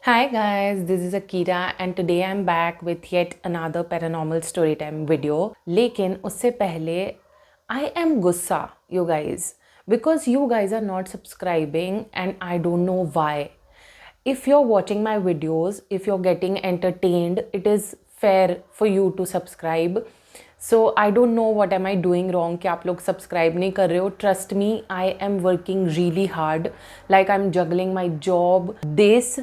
Hi guys, this is Akira and today I'm back with yet another paranormal storytime video. लेकिन उससे पहले I am गुस्सा you guys because you guys are not subscribing and I don't know why. If you're watching my videos, if you're getting entertained, it is fair for you to subscribe. So I don't know what am I doing wrong कि आप लोग subscribe नहीं कर रहे हो. Trust me, I am working really hard. Like I'm juggling my job, this,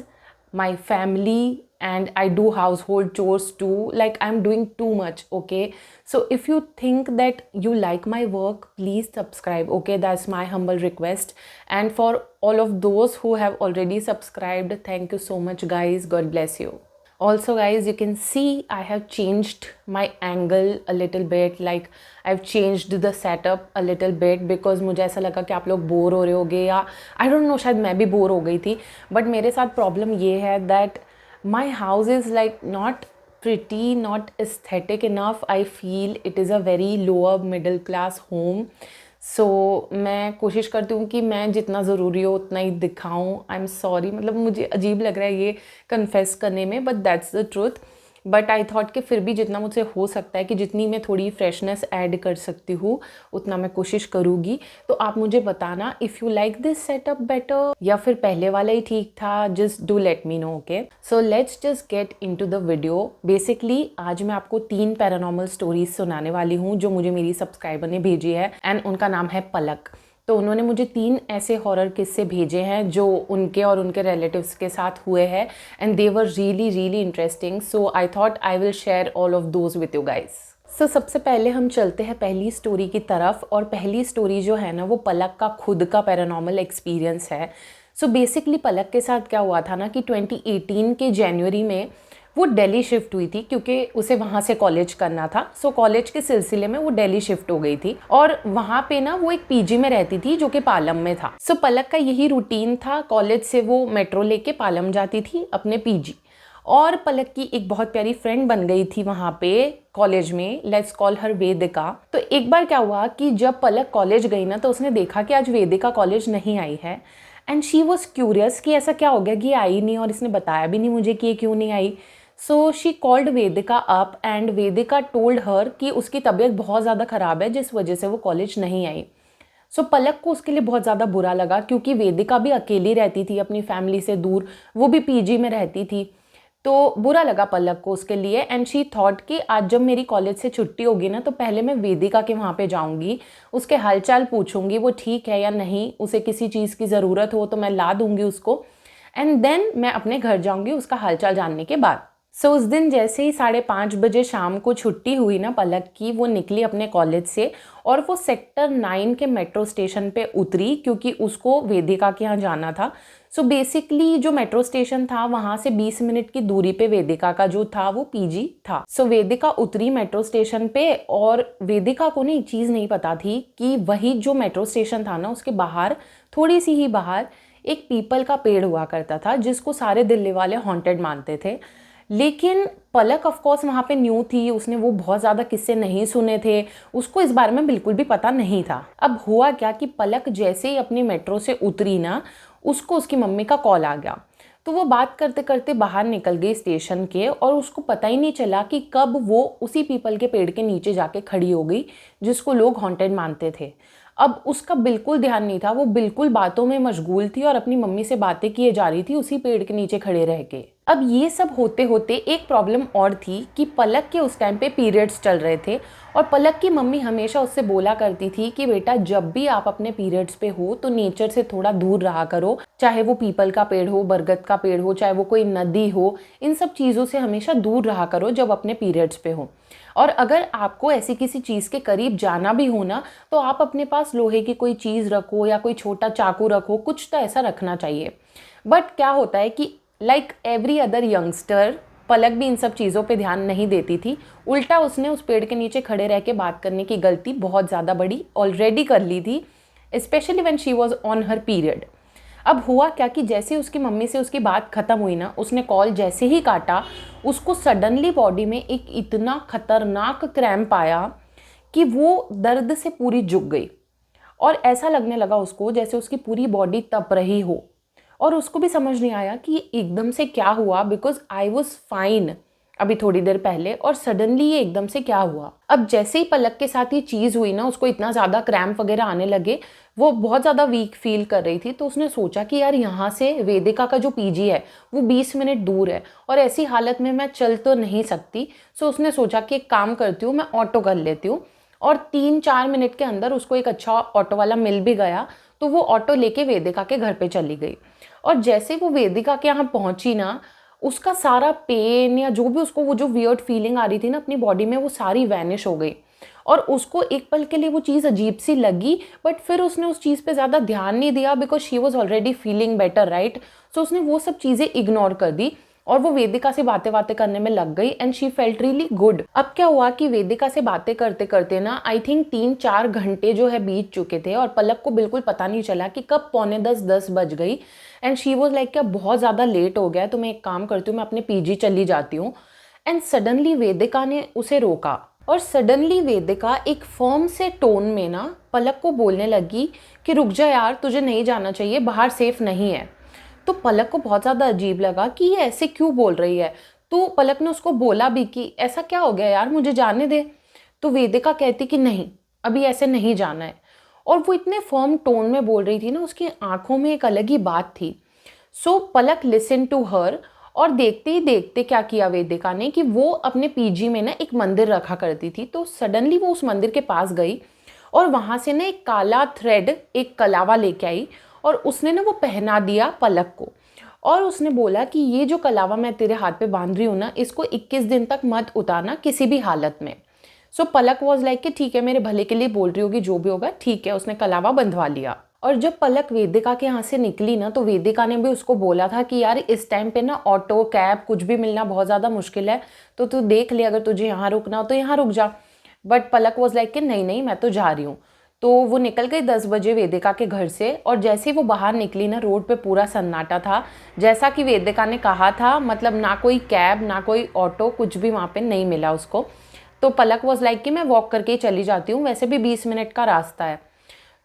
my family, and I do household chores too. Like I'm doing too much, okay? So if you think that you like my work, please subscribe, okay? That's my humble request. And for all of those who have already subscribed, thank you so much guys. God bless you. Also guys, you can see I have changed my angle a little bit, like I've changed the setup a little bit because मुझे ऐसा लगा कि आप लोग bore हो रहे होगे या I don't know, शायद मैं भी बोर हो गई थी. बट मेरे साथ प्रॉब्लम ये है that my house is like not pretty, not aesthetic enough. I feel it is a very lower middle class home. सो मैं कोशिश करती हूँ कि मैं जितना ज़रूरी हो उतना ही दिखाऊँ. आई एम सॉरी, मतलब मुझे अजीब लग रहा है ये कन्फेस करने में, but that's the truth. But I thought कि फिर भी जितना मुझसे हो सकता है कि जितनी मैं थोड़ी फ्रेशनेस ऐड कर सकती हूँ उतना मैं कोशिश करूँगी. तो आप मुझे बताना if you like this setup better या फिर पहले वाला ही ठीक था. Just do let me know, okay? So let's just get into the video. Basically आज मैं आपको 3 पैरानॉर्मल स्टोरीज सुनाने वाली हूँ जो मुझे मेरी सब्सक्राइबर ने भेजी है एंड उनका नाम है पलक. तो उन्होंने मुझे 3 ऐसे हॉरर किस्से भेजे हैं जो उनके और उनके रिलेटिव्स के साथ हुए हैं and they were really really interesting. So I thought I will share all of those with you guys. So सबसे पहले हम चलते हैं पहली स्टोरी की तरफ. और पहली स्टोरी जो है ना वो पलक का खुद का पैरानॉर्मल एक्सपीरियंस है. सो बेसिकली पलक के साथ क्या हुआ था ना कि 2018 के जनवरी में वो दिल्ली शिफ्ट हुई थी क्योंकि उसे वहाँ से कॉलेज करना था. सो कॉलेज के सिलसिले में वो दिल्ली शिफ्ट हो गई थी और वहाँ पे ना वो एक पीजी में रहती थी जो कि पालम में था. सो पलक का यही रूटीन था. कॉलेज से वो मेट्रो लेके पालम जाती थी अपने पीजी. और पलक की एक बहुत प्यारी फ्रेंड बन गई थी वहाँ पे कॉलेज में. लेट्स कॉल हर वेदिका. तो एक बार क्या हुआ कि जब पलक कॉलेज गई ना तो उसने देखा कि आज वेदिका कॉलेज नहीं आई है एंड शी वॉज क्यूरियस कि ऐसा क्या हो गया कि ये आई नहीं और इसने बताया भी नहीं मुझे कि ये क्यों नहीं आई. So she called Vedika up and Vedika told her कि उसकी तबीयत बहुत ज़्यादा ख़राब है जिस वजह से वो कॉलेज नहीं आई. सो पलक को उसके लिए बहुत ज़्यादा बुरा लगा क्योंकि वेदिका भी अकेली रहती थी अपनी फैमिली से दूर. वो भी पीजी में रहती थी. तो बुरा लगा पलक को उसके लिए एंड शी थॉट कि आज जब मेरी कॉलेज से छुट्टी होगी ना तो पहले मैं वेदिका के वहाँ पे जाऊँगी, उसके हालचाल पूछूंगी वो ठीक है या नहीं, उसे किसी चीज़ की ज़रूरत हो तो मैं ला दूँगी उसको एंड देन मैं अपने घर जाऊँगी उसका हालचाल जानने के बाद. सो उस दिन जैसे ही 5:30 बजे शाम को छुट्टी हुई ना पलक की, वो निकली अपने कॉलेज से और वो सेक्टर 9 के मेट्रो स्टेशन पे उतरी क्योंकि उसको वेदिका के यहाँ जाना था. सो बेसिकली जो मेट्रो स्टेशन था वहाँ से 20 मिनट की दूरी पे वेदिका का जो था वो पीजी था. सो वेदिका उतरी मेट्रो स्टेशन पे और वेदिका को ना एक चीज़ नहीं पता थी कि वही जो मेट्रो स्टेशन था ना उसके बाहर, थोड़ी सी ही बाहर, एक पीपल का पेड़ हुआ करता था जिसको सारे दिल्ली वाले हॉन्टेड मानते थे. लेकिन पलक ऑफ कोर्स वहाँ पे न्यू थी, उसने वो बहुत ज़्यादा किस्से नहीं सुने थे, उसको इस बारे में बिल्कुल भी पता नहीं था. अब हुआ क्या कि पलक जैसे ही अपनी मेट्रो से उतरी ना उसको उसकी मम्मी का कॉल आ गया. तो वो बात करते करते बाहर निकल गई स्टेशन के और उसको पता ही नहीं चला कि कब वो उसी पीपल के पेड़ के नीचे जाके खड़ी हो गई जिसको लोग हॉन्टेड मानते थे. अब उसका बिल्कुल ध्यान नहीं था, वो बिल्कुल बातों में मशगूल थी और अपनी मम्मी से बातें किए जा रही थी उसी पेड़ के नीचे खड़े रह के. अब ये सब होते होते एक प्रॉब्लम और थी कि पलक के उस टाइम पे पीरियड्स चल रहे थे और पलक की मम्मी हमेशा उससे बोला करती थी कि बेटा जब भी आप अपने पीरियड्स पे हो तो नेचर से थोड़ा दूर रहा करो, चाहे वो पीपल का पेड़ हो, बरगद का पेड़ हो, चाहे वो कोई नदी हो, इन सब चीज़ों से हमेशा दूर रहा करो जब अपने पीरियड्स पे हो. और अगर आपको ऐसी किसी चीज़ के करीब जाना भी हो ना तो आप अपने पास लोहे की कोई चीज़ रखो या कोई छोटा चाकू रखो, कुछ तो ऐसा रखना चाहिए. बट क्या होता है कि लाइक एवरी अदर यंगस्टर पलक भी इन सब चीज़ों पे ध्यान नहीं देती थी. उल्टा उसने उस पेड़ के नीचे खड़े रह के बात करने की गलती बहुत ज़्यादा बड़ी ऑलरेडी कर ली थी, specially when she was on her period. अब हुआ क्या कि जैसे उसकी मम्मी से उसकी बात ख़त्म हुई ना, उसने कॉल जैसे ही काटा उसको सडनली बॉडी में एक इतना खतरनाक क्रैम्प आया कि वो दर्द से पूरी झुक गई और ऐसा लगने लगा उसको जैसे उसकी पूरी बॉडी तप रही हो. और उसको भी समझ नहीं आया कि ये एकदम से क्या हुआ, बिकॉज आई वॉज फाइन अभी थोड़ी देर पहले और सडनली ये एकदम से क्या हुआ। अब जैसे ही पलक के साथ ये चीज़ हुई ना, उसको इतना ज़्यादा क्रैम्प वगैरह आने लगे, वो बहुत ज़्यादा वीक फील कर रही थी। तो उसने सोचा कि यार यहाँ से वेदिका का जो पीजी है वो 20 मिनट दूर है और ऐसी हालत में मैं चल तो नहीं सकती। सो उसने सोचा कि एक काम करती हूँ, मैं ऑटो कर लेती हूँ। और 3-4 मिनट के अंदर उसको एक अच्छा ऑटो वाला मिल भी गया। तो वो ऑटो लेके वेदिका के घर पे चली गई। और जैसे वो वेदिका के यहाँ पहुंची ना, उसका सारा पेन या जो भी उसको वो जो वियर्ड फीलिंग आ रही थी ना अपनी बॉडी में, वो सारी वैनिश हो गई। और उसको एक पल के लिए वो चीज़ अजीब सी लगी, बट फिर उसने उस चीज़ पे ज़्यादा ध्यान नहीं दिया, because she was already feeling better, right. So उसने वो सब चीज़ें इग्नोर कर दी और वो वेदिका से बातें बातें करने में लग गई and she felt really good. अब क्या हुआ कि वेदिका से बातें करते करते ना आई थिंक 3-4 घंटे जो है बीत चुके थे और पलक को बिल्कुल पता नहीं चला कि कब 9:45-10 बज गई। एंड शी वॉज लाइक क्या बहुत ज़्यादा लेट हो गया है, तो मैं एक काम करती हूँ, मैं अपने पीजी चली जाती हूँ। एंड सडनली वेदिका ने उसे रोका और सडनली वेदिका एक फर्म से टोन में ना पलक को बोलने लगी कि रुक जा यार, तुझे नहीं जाना चाहिए, बाहर सेफ नहीं है। तो पलक को बहुत ज़्यादा अजीब लगा कि ये ऐसे क्यों बोल रही है। तो पलक ने उसको बोला भी कि ऐसा क्या हो गया यार, मुझे जाने दे। तो वेदिका कहती कि नहीं, अभी ऐसे नहीं जाना है। और वो इतने फर्म टोन में बोल रही थी ना, उसकी आंखों में एक अलग ही बात थी। सो पलक लिसन टू हर। और देखते ही देखते क्या किया वेदिका ने कि वो अपने पीजी में ना एक मंदिर रखा करती थी। तो सडनली वो उस मंदिर के पास गई और वहाँ से ना एक काला थ्रेड, एक कलावा लेके आई और उसने ना वो पहना दिया पलक को। और उसने बोला कि ये जो कलावा मैं तेरे हाथ पे बांध रही हूँ ना, इसको 21 दिन तक मत उतारना किसी भी हालत में। सो पलक वॉज लाइक कि ठीक है, मेरे भले के लिए बोल रही होगी, जो भी होगा ठीक है। उसने कलावा बंधवा लिया। और जब पलक वेदिका के यहाँ से निकली ना, तो वेदिका ने भी उसको बोला था कि यार इस टाइम पे ना ऑटो कैब कुछ भी मिलना बहुत ज़्यादा मुश्किल है, तो तू देख ले, अगर तुझे यहाँ रुकना हो तो यहाँ रुक जा। बट पलक वॉज लाइक कि नहीं नहीं, मैं तो जा रही हूँ। तो वो निकल गई 10 बजे वेदिका के घर से। और जैसे ही वो बाहर निकली ना, रोड पे पूरा सन्नाटा था, जैसा कि वेदिका ने कहा था। मतलब ना कोई कैब ना कोई ऑटो, कुछ भी वहाँ पे नहीं मिला उसको। तो पलक वॉज लाइक कि मैं वॉक करके ही चली जाती हूँ, वैसे भी 20 मिनट का रास्ता है।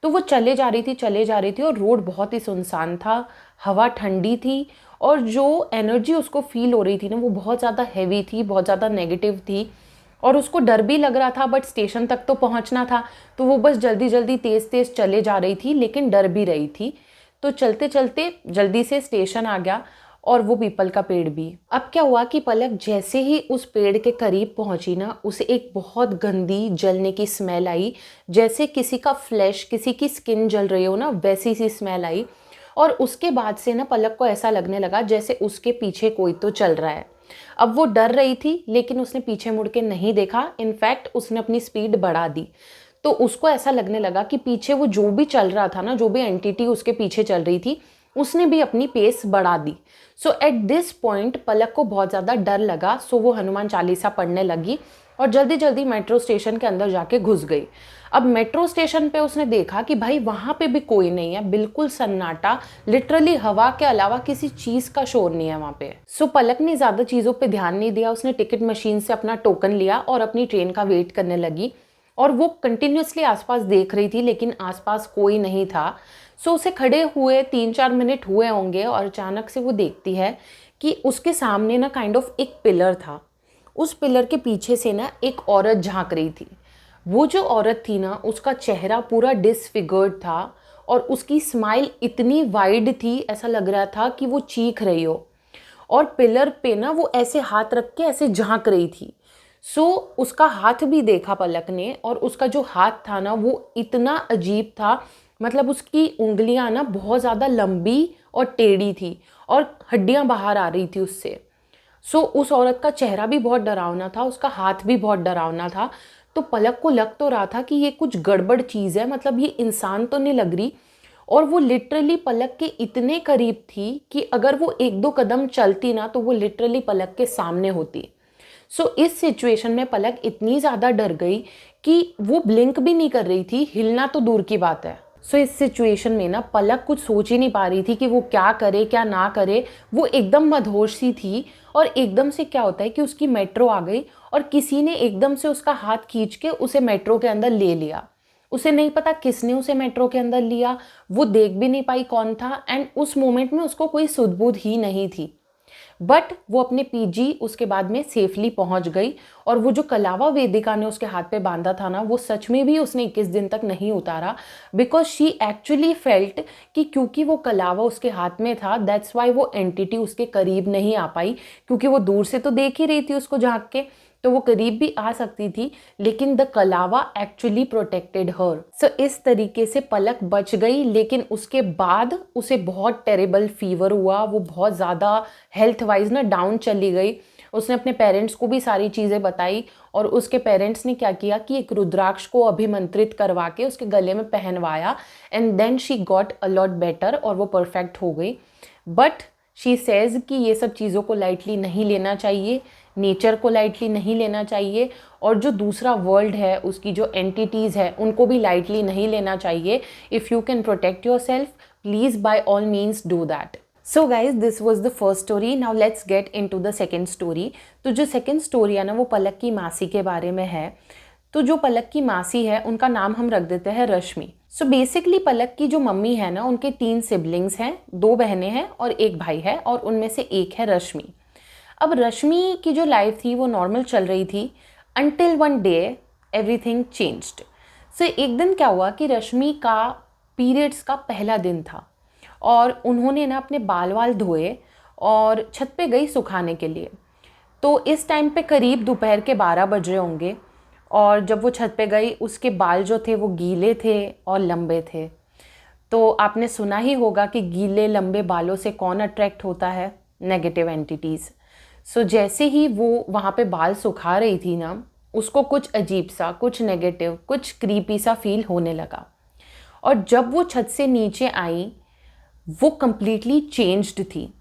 तो वो चले जा रही थी और रोड बहुत ही सुनसान था, हवा ठंडी थी और जो एनर्जी उसको फील हो रही थी ना, वो बहुत ज़्यादा हैवी थी, बहुत ज़्यादा नेगेटिव थी। और उसको डर भी लग रहा था, बट स्टेशन तक तो पहुंचना था। तो वो बस जल्दी जल्दी तेज़ तेज़ चले जा रही थी, लेकिन डर भी रही थी। तो चलते चलते जल्दी से स्टेशन आ गया और वो पीपल का पेड़ भी। अब क्या हुआ कि पलक जैसे ही उस पेड़ के करीब पहुंची ना, उसे एक बहुत गंदी जलने की स्मेल आई। जैसे किसी का फ्लैश, किसी की स्किन जल रही हो ना, वैसी सी स्मेल आई। और उसके बाद से ना पलक को ऐसा लगने लगा जैसे उसके पीछे कोई तो चल रहा है। अब वो डर रही थी, लेकिन उसने पीछे मुड़ के नहीं देखा। इनफैक्ट उसने अपनी स्पीड बढ़ा दी। तो उसको ऐसा लगने लगा कि पीछे वो जो भी चल रहा था ना, जो भी एंटिटी उसके पीछे चल रही थी, उसने भी अपनी पेस बढ़ा दी। सो एट दिस पॉइंट पलक को बहुत ज़्यादा डर लगा। सो वो हनुमान चालीसा पढ़ने लगी और जल्दी जल्दी मेट्रो स्टेशन के अंदर जाके घुस गई। अब मेट्रो स्टेशन पे उसने देखा कि भाई वहाँ पे भी कोई नहीं है, बिल्कुल सन्नाटा, लिटरली हवा के अलावा किसी चीज़ का शोर नहीं है वहाँ पे। सो पलक ने ज़्यादा चीज़ों पे ध्यान नहीं दिया। उसने टिकट मशीन से अपना टोकन लिया और अपनी ट्रेन का वेट करने लगी। और वो कंटिन्यूसली आसपास देख रही थी, लेकिन आसपास कोई नहीं था। सो उसे खड़े हुए 3-4 मिनट हुए होंगे और अचानक से वो देखती है कि उसके सामने ना काइंड ऑफ एक पिलर था। उस पिलर के पीछे से ना एक औरत झांक रही थी। वो जो औरत थी ना, उसका चेहरा पूरा डिसफिगर्ड था और उसकी स्माइल इतनी वाइड थी, ऐसा लग रहा था कि वो चीख रही हो। और पिलर पे ना वो ऐसे हाथ रख के ऐसे झांक रही थी। सो उसका हाथ भी देखा पलक ने, और उसका जो हाथ था ना वो इतना अजीब था। मतलब उसकी उंगलियां ना बहुत ज़्यादा लंबी और टेढ़ी थी और हड्डियां बाहर आ रही थी उससे। सो उस औरत का चेहरा भी बहुत डरावना था, उसका हाथ भी बहुत डरावना था। तो पलक को लग तो रहा था कि ये कुछ गड़बड़ चीज़ है, मतलब ये इंसान तो नहीं लग रही। और वो लिटरली पलक के इतने करीब थी कि अगर वो 1-2 कदम चलती ना, तो वो लिटरली पलक के सामने होती। सो इस सिचुएशन में पलक इतनी ज़्यादा डर गई कि वो ब्लिंक भी नहीं कर रही थी, हिलना तो दूर की बात है। सो इस सिचुएशन में ना पलक कुछ सोच ही नहीं पा रही थी कि वो क्या करे क्या ना करे। वो एकदम मदहोश सी थी और एकदम से क्या होता है कि उसकी मेट्रो आ गई और किसी ने एकदम से उसका हाथ खींच के उसे मेट्रो के अंदर ले लिया। उसे नहीं पता किसने उसे मेट्रो के अंदर लिया, वो देख भी नहीं पाई कौन था, एंड उस मोमेंट में उसको कोई सुध-बुध ही नहीं थी। बट वो अपने पीजी उसके बाद में सेफली पहुंच गई, और वो जो कलावा वेदिका ने उसके हाथ पे बांधा था ना, वो सच में भी उसने 21 दिन तक नहीं उतारा, बिकॉज शी एक्चुअली फेल्ट कि क्योंकि वो कलावा उसके हाथ में था, दैट्स वाई वो एंटिटी उसके करीब नहीं आ पाई, क्योंकि वो दूर से तो देख ही रही थी उसको झांक के, तो वो करीब भी आ सकती थी, लेकिन द कलावा एक्चुअली प्रोटेक्टेड हर। सो इस तरीके से पलक बच गई, लेकिन उसके बाद उसे बहुत टेरेबल फीवर हुआ, वो बहुत ज़्यादा हेल्थ वाइज ना डाउन चली गई। उसने अपने पेरेंट्स को भी सारी चीज़ें बताई, और उसके पेरेंट्स ने क्या किया कि एक रुद्राक्ष को अभिमंत्रित करवा के उसके गले में पहनवाया, and then she got a lot better, और वो परफेक्ट हो गई। बट शी सेज कि ये सब चीज़ों को लाइटली नहीं लेना चाहिए, नेचर को लाइटली नहीं लेना चाहिए, और जो दूसरा वर्ल्ड है उसकी जो एंटिटीज़ है उनको भी लाइटली नहीं लेना चाहिए। If you can protect yourself, please by all means do that. So guys, this was the first story. Now let's get into the second story. तो जो सेकेंड स्टोरी है ना, वो पलक की मासी के बारे में है। तो जो पलक की मासी है उनका नाम हम रख देते हैं रश्मि। सो बेसिकली पलक की जो मम्मी है ना, उनके 3 सिबलिंग्स हैं, 2 बहनें हैं और 1 भाई है, और उनमें से एक है रश्मि। अब रश्मि की जो लाइफ थी वो नॉर्मल चल रही थी, until one day everything changed. So एक दिन क्या हुआ कि रश्मि का पीरियड्स का पहला दिन था, और उन्होंने ना अपने बाल वाल धोए और छत पे गई सुखाने के लिए। तो इस टाइम पे करीब दोपहर के 12 बज रहे होंगे, और जब वो छत पे गई उसके बाल जो थे वो गीले थे और लंबे थे। तो आपने सुना ही होगा कि गीले लंबे बालों से कौन अट्रैक्ट होता है? Negative entities. सो जैसे ही वो वहाँ पे बाल सुखा रही थी ना, उसको कुछ अजीब सा, कुछ नेगेटिव, कुछ क्रीपी सा फील होने लगा। और जब वो छत से नीचे आई, वो कम्प्लीटली चेंज्ड थी।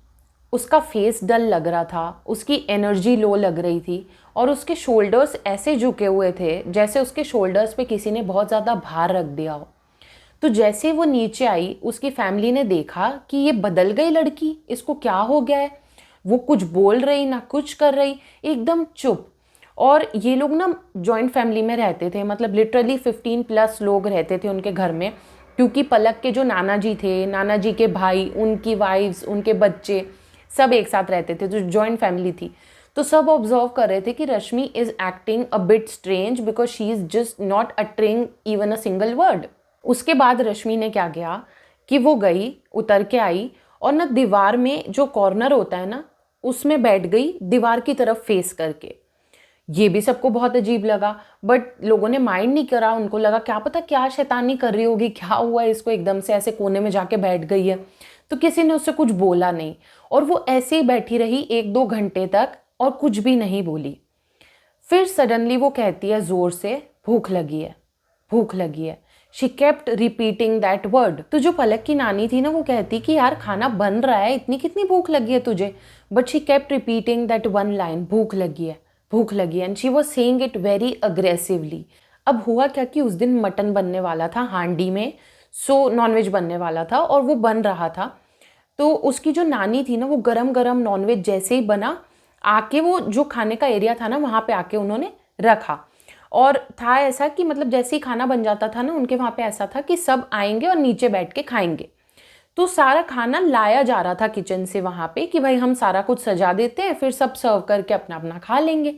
उसका फेस डल लग रहा था, उसकी एनर्जी लो लग रही थी, और उसके शोल्डर्स ऐसे झुके हुए थे जैसे उसके शोल्डर्स पे किसी ने बहुत ज़्यादा भार रख दिया हो। तो जैसे वो नीचे आई, उसकी फैमिली ने देखा कि ये बदल गई लड़की, इसको क्या हो गया है? वो कुछ बोल रही ना कुछ कर रही, एकदम चुप। और ये लोग ना जॉइंट फैमिली में रहते थे, मतलब लिटरली 15 प्लस लोग रहते थे उनके घर में, क्योंकि पलक के जो नाना जी थे, नाना जी के भाई, उनकी वाइफ्स, उनके बच्चे, सब एक साथ रहते थे, तो जॉइंट फैमिली थी। तो सब ऑब्जर्व कर रहे थे कि Rashmi is acting a bit strange because she is just not uttering even a single word. उसके बाद रश्मि ने क्या किया कि वो गई, उतर के आई, और ना दीवार में जो कॉर्नर होता है ना, उसमें बैठ गई दीवार की तरफ फेस करके। ये भी सबको बहुत अजीब लगा, बट लोगों ने माइंड नहीं करा। उनको लगा क्या पता क्या शैतानी कर रही होगी, क्या हुआ इसको एकदम से ऐसे कोने में जाके बैठ गई है। तो किसी ने उससे कुछ बोला नहीं, और वो ऐसे ही बैठी रही 1-2 घंटे तक और कुछ भी नहीं बोली। फिर सडनली वो कहती है ज़ोर से, भूख लगी है, भूख लगी है। She kept repeating that word. तो जो पलक की नानी थी ना, वो कहती कि यार खाना बन रहा है, इतनी कितनी भूख लगी है तुझे? But she kept repeating that one line, भूख लगी है, भूख लगी है, and she was saying it very aggressively. अब हुआ क्या कि उस दिन मटन बनने वाला था हांडी में, सो नॉनवेज बनने वाला था, और वो बन रहा था। तो उसकी जो नानी थी ना, वो गरम गरम नॉनवेज जैसे ही बना, आके वो जो खाने का एरिया था ना, वहाँ पे आके उन्होंने रखा। और था ऐसा कि मतलब जैसे ही खाना बन जाता था ना, उनके वहाँ पे ऐसा था कि सब आएंगे और नीचे बैठ के खाएंगे। तो सारा खाना लाया जा रहा था किचन से वहाँ पे कि भाई हम सारा कुछ सजा देते हैं, फिर सब सर्व करके अपना अपना खा लेंगे।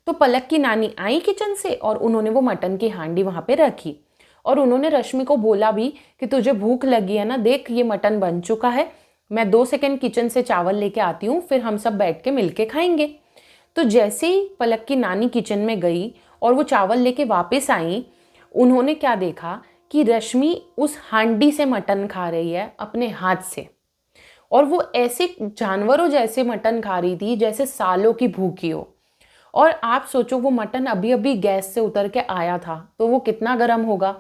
तो पलक की नानी आई किचन से, और उन्होंने वो मटन की हांडी वहाँ पे रखी, और उन्होंने रश्मि को बोला भी कि तुझे भूख लगी है ना, देख ये मटन बन चुका है, मैं 2 सेकंड किचन से चावल लेके आती हूँ, फिर हम सब बैठ के मिलके खाएंगे। तो जैसे ही पलक की नानी किचन में गई और वो चावल लेके वापस आई, उन्होंने क्या देखा कि रश्मि उस हांडी से मटन खा रही है अपने हाथ से, और वो ऐसे जानवरों जैसे मटन खा रही थी जैसे सालों की भूखी हो। और आप सोचो, वो मटन अभी अभी गैस से उतर के आया था, तो वो कितना गर्म होगा,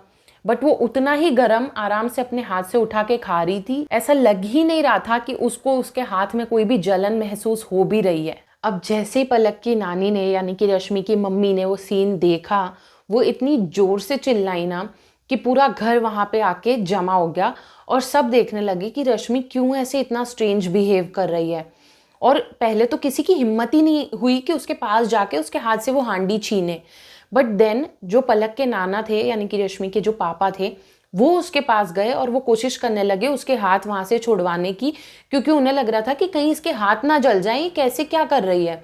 बट वो उतना ही गर्म आराम से अपने हाथ से उठा के खा रही थी। ऐसा लग ही नहीं रहा था कि उसको उसके हाथ में कोई भी जलन महसूस हो भी रही है। अब जैसे पलक की नानी ने, यानी कि रश्मि की मम्मी ने वो सीन देखा, वो इतनी जोर से चिल्लाई ना कि पूरा घर वहाँ पे आके जमा हो गया, और सब देखने लगे कि रश्मि क्यों ऐसे इतना स्ट्रेंज बिहेव कर रही है। और पहले तो किसी की हिम्मत ही नहीं हुई कि उसके पास जाके उसके हाथ से वो हांडी छीने, बट देन जो पलक के नाना थे यानी कि रश्मि के जो पापा थे वो उसके पास गए और वो कोशिश करने लगे उसके हाथ वहां से छुड़वाने की, क्योंकि उन्हें लग रहा था कि कहीं इसके हाथ ना जल जाएं, ये कैसे क्या कर रही है।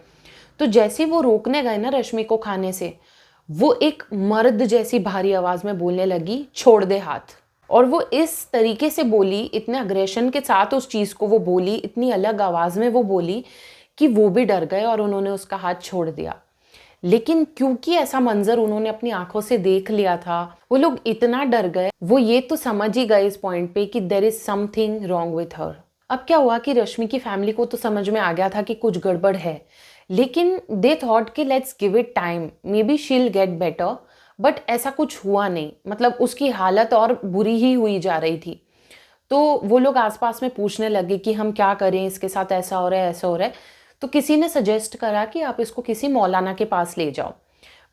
तो जैसे वो रोकने गए ना रश्मि को खाने से, वो एक मर्द जैसी भारी आवाज में बोलने लगी, छोड़ दे हाथ। और वो इस तरीके से बोली, इतने अग्रेशन के साथ उस चीज को वो बोली, इतनी अलग आवाज में वो बोली कि वो भी डर गए और उन्होंने उसका हाथ छोड़ दिया। लेकिन क्योंकि ऐसा मंजर उन्होंने अपनी आंखों से देख लिया था, वो लोग इतना डर गए, वो ये तो समझ ही गए इस पॉइंट पे कि there is something wrong with her. अब क्या हुआ कि रश्मि की फैमिली को तो समझ में आ गया था कि कुछ गड़बड़ है, लेकिन दे थॉट कि let's give it time, may be she'll get better. But ऐसा कुछ हुआ नहीं, मतलब उसकी हालत और बुरी ही हुई जा रही थी। तो वो लोग आसपास में पूछने लगे कि हम क्या करें, इसके साथ ऐसा हो रहा है ऐसा हो रहा है। तो किसी ने सजेस्ट करा कि आप इसको किसी मौलाना के पास ले जाओ,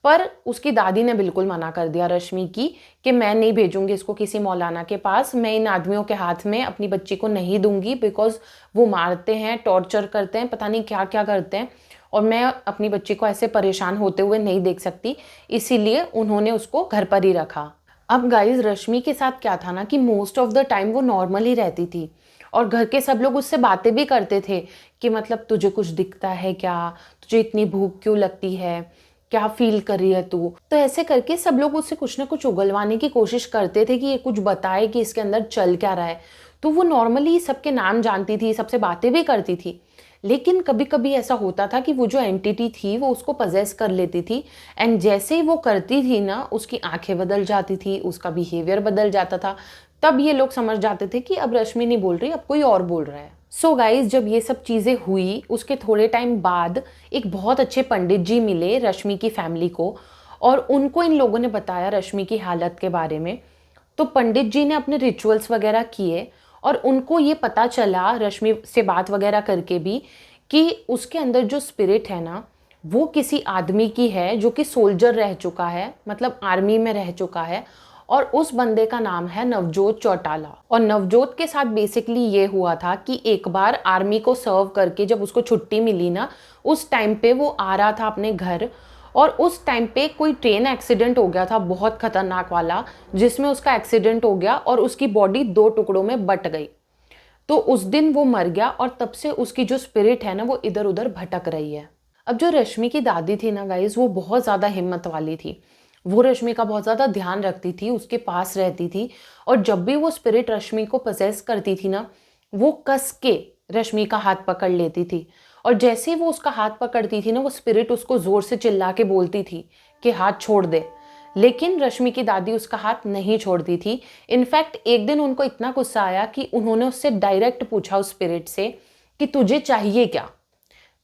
पर उसकी दादी ने बिल्कुल मना कर दिया रश्मि की कि मैं नहीं भेजूंगी इसको किसी मौलाना के पास, मैं इन आदमियों के हाथ में अपनी बच्ची को नहीं दूंगी, बिकॉज वो मारते हैं, टॉर्चर करते हैं, पता नहीं क्या क्या करते हैं, और मैं अपनी बच्ची को ऐसे परेशान होते हुए नहीं देख सकती। इसीलिए उन्होंने उसको घर पर ही रखा। अब गाइज रश्मि के साथ क्या था ना कि मोस्ट ऑफ द टाइम वो नॉर्मल ही रहती थी और घर के सब लोग उससे बातें भी करते थे कि मतलब तुझे कुछ दिखता है क्या, तुझे इतनी भूख क्यों लगती है, क्या फील कर रही है तू। तो ऐसे करके सब लोग उससे कुछ ना कुछ उगलवाने की कोशिश करते थे कि ये कुछ बताए कि इसके अंदर चल क्या रहा है। तो वो नॉर्मली सबके नाम जानती थी, सबसे बातें भी करती थी, लेकिन कभी कभी ऐसा होता था कि वो जो एंटिटी थी वो उसको पजेस कर लेती थी। एंड जैसे ही वो करती थी ना, उसकी आंखें बदल जाती थी, उसका बिहेवियर बदल जाता था। तब ये लोग समझ जाते थे कि अब रश्मि नहीं बोल रही, अब कोई और बोल रहा है। सो गाइज जब ये सब चीज़ें हुई उसके थोड़े टाइम बाद एक बहुत अच्छे पंडित जी मिले रश्मि की फैमिली को, और उनको इन लोगों ने बताया रश्मि की हालत के बारे में। तो पंडित जी ने अपने रिचुअल्स वगैरह किए और उनको ये पता चला रश्मि से बात वगैरह करके भी कि उसके अंदर जो स्पिरिट है ना वो किसी आदमी की है जो कि सोल्जर रह चुका है, मतलब आर्मी में रह चुका है, और उस बंदे का नाम है नवजोत चौटाला। और नवजोत के साथ बेसिकली ये हुआ था कि एक बार आर्मी को सर्व करके जब उसको छुट्टी मिली ना, उस टाइम पे वो आ रहा था अपने घर, और उस टाइम पे कोई ट्रेन एक्सीडेंट हो गया था बहुत खतरनाक वाला, जिसमें उसका एक्सीडेंट हो गया और उसकी बॉडी 2 टुकड़ों में बट गई। तो उस दिन वो मर गया और तब से उसकी जो स्पिरिट है ना वो इधर उधर भटक रही है। अब जो रश्मि की दादी थी ना गाइज, वो बहुत ज़्यादा हिम्मत वाली थी। वो रश्मि का बहुत ज़्यादा ध्यान रखती थी, उसके पास रहती थी, और जब भी वो स्पिरिट रश्मि को पजेस करती थी ना, वो कस के रश्मि का हाथ पकड़ लेती थी। और जैसे ही वो उसका हाथ पकड़ती थी ना, वो स्पिरिट उसको ज़ोर से चिल्ला के बोलती थी कि हाथ छोड़ दे, लेकिन रश्मि की दादी उसका हाथ नहीं छोड़ती थी। इनफैक्ट एक दिन उनको इतना गुस्सा आया कि उन्होंने उससे डायरेक्ट पूछा उस स्पिरिट से कि तुझे चाहिए क्या,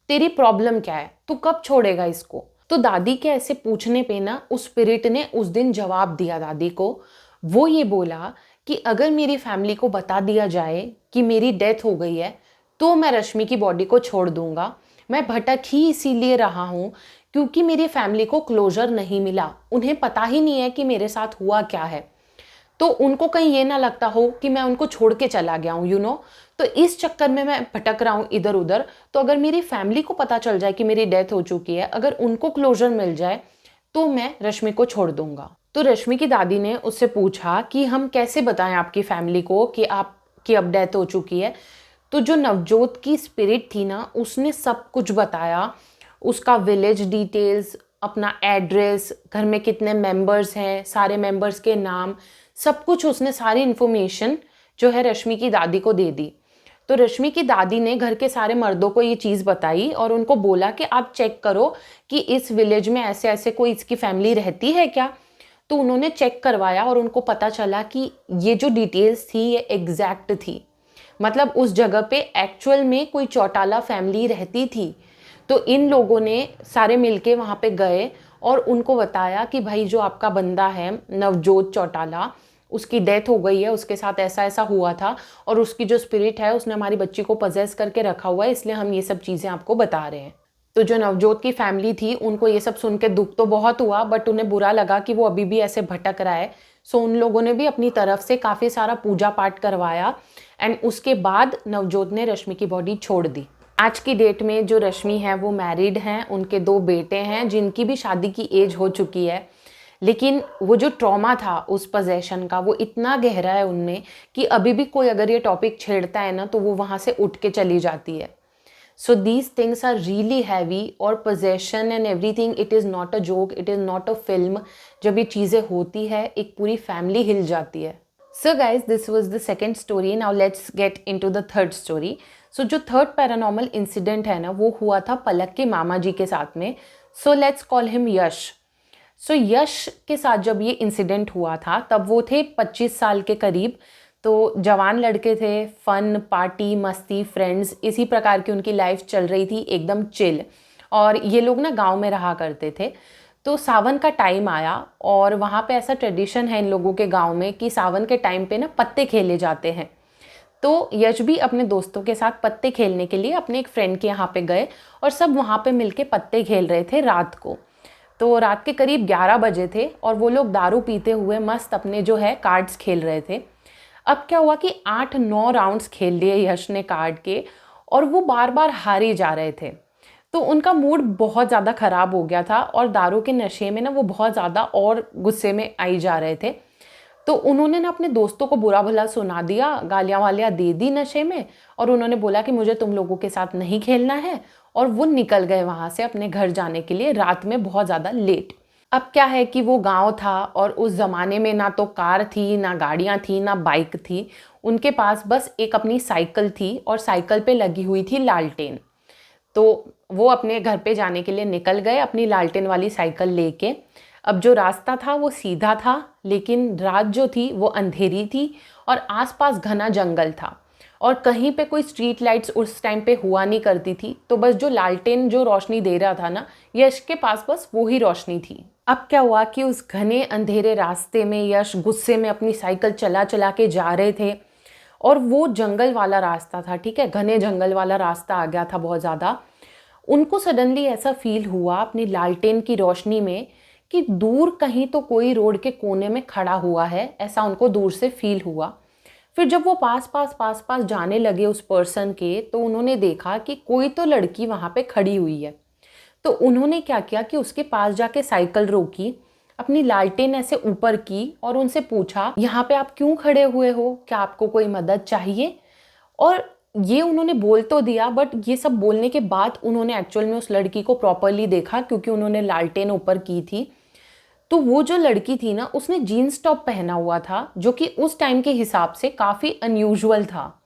तेरी प्रॉब्लम क्या है, तू कब छोड़ेगा इसको। तो दादी के ऐसे पूछने पे ना उस स्पिरिट ने उस दिन जवाब दिया दादी को। वो ये बोला कि अगर मेरी फैमिली को बता दिया जाए कि मेरी डेथ हो गई है तो मैं रश्मि की बॉडी को छोड़ दूंगा। मैं भटक ही इसीलिए रहा हूँ क्योंकि मेरी फैमिली को क्लोजर नहीं मिला, उन्हें पता ही नहीं है कि मेरे साथ हुआ क्या है। तो उनको कहीं ये ना लगता हो कि मैं उनको छोड़ के चला गया हूँ, तो इस चक्कर में मैं भटक रहा हूँ इधर उधर। तो अगर मेरी फैमिली को पता चल जाए कि मेरी डेथ हो चुकी है, अगर उनको क्लोजर मिल जाए तो मैं रश्मि को छोड़ दूंगा। तो रश्मि की दादी ने उससे पूछा कि हम कैसे बताएं आपकी फैमिली को कि आपकी अब डेथ हो चुकी है। तो जो नवजोत की स्पिरिट थी ना, उसने सब कुछ बताया, उसका विलेज डिटेल्स, अपना एड्रेस, घर में कितने मेंबर्स हैं, सारे मेंबर्स के नाम, सब कुछ उसने सारी इन्फॉर्मेशन जो है रश्मि की दादी को दे दी। तो रश्मि की दादी ने घर के सारे मर्दों को ये चीज़ बताई और उनको बोला कि आप चेक करो कि इस विलेज में ऐसे ऐसे कोई इसकी फैमिली रहती है क्या। तो उन्होंने चेक करवाया और उनको पता चला कि ये जो डिटेल्स थी ये एग्जैक्ट थी, मतलब उस जगह पे एक्चुअल में कोई चौटाला फैमिली रहती थी। तो इन लोगों ने सारे मिलके वहाँ पे गए और उनको बताया कि भाई जो आपका बंदा है नवजोत चौटाला, उसकी डेथ हो गई है, उसके साथ ऐसा ऐसा हुआ था, और उसकी जो स्पिरिट है उसने हमारी बच्ची को पजेस करके रखा हुआ है, इसलिए हम ये सब चीज़ें आपको बता रहे हैं। तो जो नवजोत की फैमिली थी उनको ये सब सुन के दुख तो बहुत हुआ, बट उन्हें बुरा लगा कि वो अभी भी ऐसे भटक रहा है। सो उन लोगों ने भी अपनी तरफ से काफ़ी सारा पूजा पाठ करवाया एंड उसके बाद नवजोत ने रश्मि की बॉडी छोड़ दी। आज की डेट में जो रश्मि है वो मैरिड हैं, उनके 2 बेटे हैं जिनकी भी शादी की एज हो चुकी है। लेकिन वो जो ट्रॉमा था उस पोज़ेशन का वो इतना गहरा है उनमें कि अभी भी कोई अगर ये टॉपिक छेड़ता है ना तो वो वहाँ से उठ के चली जाती है। So these things are really heavy, और possession and everything, it is not a joke, it is not a film. जब ये चीज़ें होती है एक पूरी फैमिली हिल जाती है। So guys, this was the second story. Now let's get into the third story. So जो थर्ड पैरानॉर्मल इंसिडेंट है ना वो हुआ था पलक के मामा जी के साथ में। सो लेट्स कॉल हिम यश। सो यश के साथ जब ये इंसिडेंट हुआ था तब वो थे 25 साल के करीब। तो जवान लड़के थे, फन, पार्टी, मस्ती, फ्रेंड्स, इसी प्रकार की उनकी लाइफ चल रही थी, एकदम चिल। और ये लोग ना गांव में रहा करते थे। तो सावन का टाइम आया और वहाँ पे ऐसा ट्रेडिशन है इन लोगों के गांव में कि सावन के टाइम पे ना पत्ते खेले जाते हैं। तो यश भी अपने दोस्तों के साथ पत्ते खेलने के लिए अपने एक फ्रेंड के यहाँ पे गए और सब वहाँ पे मिलके पत्ते खेल रहे थे रात को। तो रात के करीब 11 बजे थे और वो लोग दारू पीते हुए मस्त अपने जो है कार्ड्स खेल रहे थे। अब क्या हुआ कि 8-9 राउंड्स खेल लिए यश ने कार्ड के, और वो बार बार हारे जा रहे थे। तो उनका मूड बहुत ज़्यादा ख़राब हो गया था और दारू के नशे में ना वो बहुत ज़्यादा और गुस्से में आई जा रहे थे। तो उन्होंने ना अपने दोस्तों को बुरा भला सुना दिया, गालियाँ वालियाँ दे दी नशे में, और उन्होंने बोला कि मुझे तुम लोगों के साथ नहीं खेलना है, और वो निकल गए वहाँ से अपने घर जाने के लिए रात में बहुत ज़्यादा लेट। अब क्या है कि वो गांव था और उस ज़माने में ना तो कार थी, ना गाड़ियाँ थी, ना बाइक थी। उनके पास बस एक अपनी साइकिल थी और साइकिल पे लगी हुई थी लालटेन। तो वो अपने घर पे जाने के लिए निकल गए अपनी लालटेन वाली साइकिल लेके। अब जो रास्ता था वो सीधा था, लेकिन रात जो थी वो अंधेरी थी और आसपास घना जंगल था, और कहीं पे कोई स्ट्रीट लाइट्स उस टाइम पे हुआ नहीं करती थी। तो बस जो लालटेन जो रोशनी दे रहा था ना यश के पास, बस वो ही रोशनी थी। अब क्या हुआ कि उस घने अंधेरे रास्ते में यश गुस्से में अपनी साइकिल चला चला के जा रहे थे, और वो जंगल वाला रास्ता था, ठीक है, घने जंगल वाला रास्ता आ गया था बहुत ज़्यादा। उनको सडनली ऐसा फील हुआ अपनी लालटेन की रोशनी में कि दूर कहीं तो कोई रोड के कोने में खड़ा हुआ है, ऐसा उनको दूर से फील हुआ। फिर जब वो पास पास जाने लगे उस पर्सन के, तो उन्होंने देखा कि कोई तो लड़की वहाँ पे खड़ी हुई है। तो उन्होंने क्या किया कि उसके पास जाके साइकिल रोकी, अपनी लालटेन ऐसे ऊपर की और उनसे पूछा, यहाँ पे आप क्यों खड़े हुए हो, क्या आपको कोई मदद चाहिए? और ये उन्होंने बोल तो दिया, बट ये सब बोलने के बाद उन्होंने एक्चुअल में उस लड़की को प्रॉपरली देखा, क्योंकि उन्होंने लालटेन ऊपर की थी। तो वो जो लड़की थी ना उसने जीन्स टॉप पहना हुआ था, जो कि उस टाइम के हिसाब से काफ़ी अनयूजुअल था।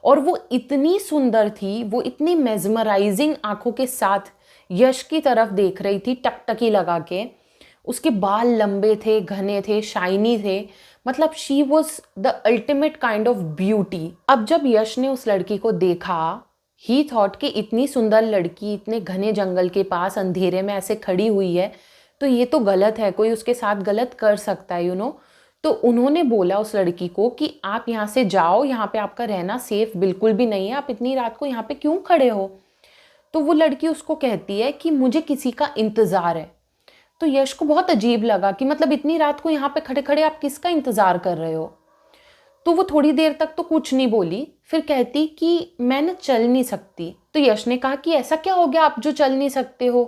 और वो इतनी सुंदर थी, वो इतनी मेजमराइजिंग आंखों के साथ यश की तरफ देख रही थी टकटकी लगा के। उसके बाल लंबे थे, घने थे, शाइनी थे, मतलब she was the ultimate kind of beauty. अब जब यश ने उस लड़की को देखा, ही थॉट कि इतनी सुंदर लड़की इतने घने जंगल के पास अंधेरे में ऐसे खड़ी हुई है, तो ये तो गलत है, कोई उसके साथ गलत कर सकता है, तो उन्होंने बोला उस लड़की को कि आप यहाँ से जाओ, यहाँ पे आपका रहना सेफ बिल्कुल भी नहीं है, आप इतनी रात को यहाँ पे क्यों खड़े हो? तो वो लड़की उसको कहती है कि मुझे किसी का इंतज़ार है। तो यश को बहुत अजीब लगा कि मतलब इतनी रात को यहाँ पे खड़े खड़े आप किसका इंतज़ार कर रहे हो? तो वो थोड़ी देर तक तो कुछ नहीं बोली, फिर कहती कि मैं ना चल नहीं सकती। तो यश ने कहा कि ऐसा क्या हो गया आप जो चल नहीं सकते हो?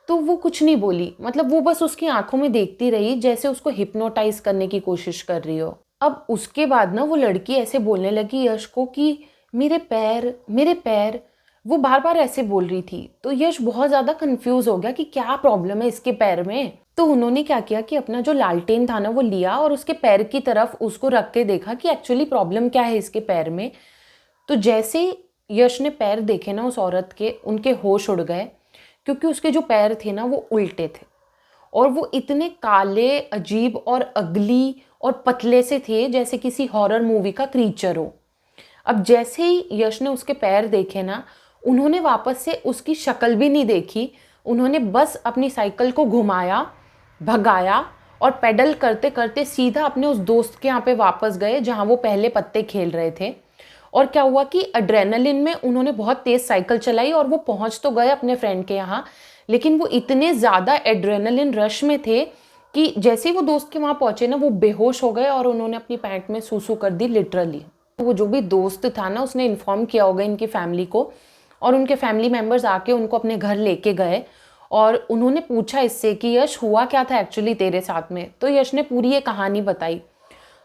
तो वो कुछ नहीं बोली, मतलब वो बस उसकी आंखों में देखती रही, जैसे उसको हिप्नोटाइज करने की कोशिश कर रही हो। अब उसके बाद ना वो लड़की ऐसे बोलने लगी यश को कि मेरे पैर, मेरे पैर, वो बार बार ऐसे बोल रही थी। तो यश बहुत ज़्यादा कंफ्यूज हो गया कि क्या प्रॉब्लम है इसके पैर में। तो उन्होंने क्या किया कि अपना जो लालटेन था ना वो लिया और उसके पैर की तरफ उसको रख के देखा कि एक्चुअली प्रॉब्लम क्या है इसके पैर में। तो जैसे यश ने पैर देखे ना उस औरत के, उनके होश उड़ गए, क्योंकि उसके जो पैर थे ना वो उल्टे थे, और वो इतने काले, अजीब और अगली और पतले से थे जैसे किसी हॉरर मूवी का क्रीचर हो। अब जैसे ही यश ने उसके पैर देखे ना, उन्होंने वापस से उसकी शक्ल भी नहीं देखी, उन्होंने बस अपनी साइकिल को घुमाया, भगाया और पेडल करते करते सीधा अपने उस दोस्त के यहाँ पे वापस गए जहाँ वो पहले पत्ते खेल रहे थे। और क्या हुआ कि एड्रेनलिन में उन्होंने बहुत तेज़ साइकिल चलाई और वो पहुँच तो गए अपने फ्रेंड के यहाँ, लेकिन वो इतने ज़्यादा एड्रेनलिन रश में थे कि जैसे ही वो दोस्त के वहाँ पहुँचे ना वो बेहोश हो गए और उन्होंने अपनी पैंट में सूसू कर दी लिटरली। वो जो भी दोस्त था ना उसने इन्फॉर्म किया होगा इनकी फैमिली को, और उनके फैमिली मेम्बर्स आके उनको अपने घर लेके गए और उन्होंने पूछा इससे कि यश हुआ क्या था एक्चुअली तेरे साथ में। तो यश ने पूरी ये कहानी बताई।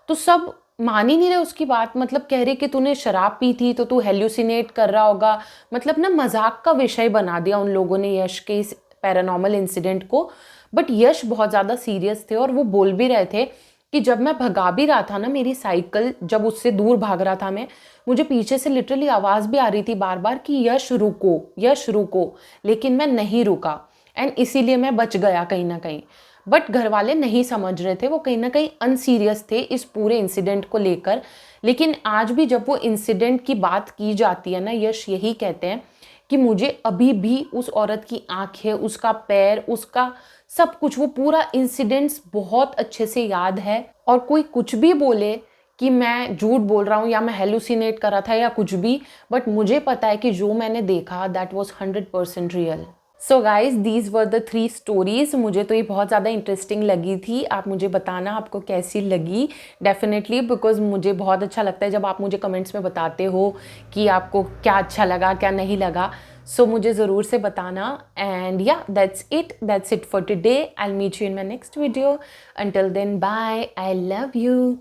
तो सब मान ही नहीं रहे उसकी बात, मतलब कह रहे कि तूने शराब पी थी तो तू हेल्यूसिनेट कर रहा होगा, मतलब ना मजाक का विषय बना दिया उन लोगों ने यश के इस पैरानॉर्मल इंसिडेंट को। बट यश बहुत ज़्यादा सीरियस थे और वो बोल भी रहे थे कि जब मैं भगा भी रहा था ना मेरी साइकिल, जब उससे दूर भाग रहा था मैं, मुझे पीछे से लिटरली आवाज़ भी आ रही थी बार बार कि यश रुको, यश रुको, लेकिन मैं नहीं रुका एंड इसीलिए मैं बच गया कहीं ना कहीं। बट घर वाले नहीं समझ रहे थे, वो कहीं ना कहीं अनसीरियस थे इस पूरे इंसिडेंट को लेकर। लेकिन आज भी जब वो इंसिडेंट की बात की जाती है ना, यश यही कहते हैं कि मुझे अभी भी उस औरत की आंखें, उसका पैर, उसका सब कुछ, वो पूरा इंसिडेंट्स बहुत अच्छे से याद है। और कोई कुछ भी बोले कि मैं झूठ बोल रहा हूँ या मैं हेलुसिनेट कर रहा था या कुछ भी, बट मुझे पता है कि जो मैंने देखा that was 100% real. So guys these were the 3 stories. मुझे तो ये बहुत ज़्यादा इंटरेस्टिंग लगी थी। आप मुझे बताना आपको कैसी लगी, डेफिनेटली, बिकॉज मुझे बहुत अच्छा लगता है जब आप मुझे कमेंट्स में बताते हो कि आपको क्या अच्छा लगा क्या नहीं लगा। सो मुझे ज़रूर से बताना। And yeah that's it for today. I will meet you in my next video. Until then bye, I love you.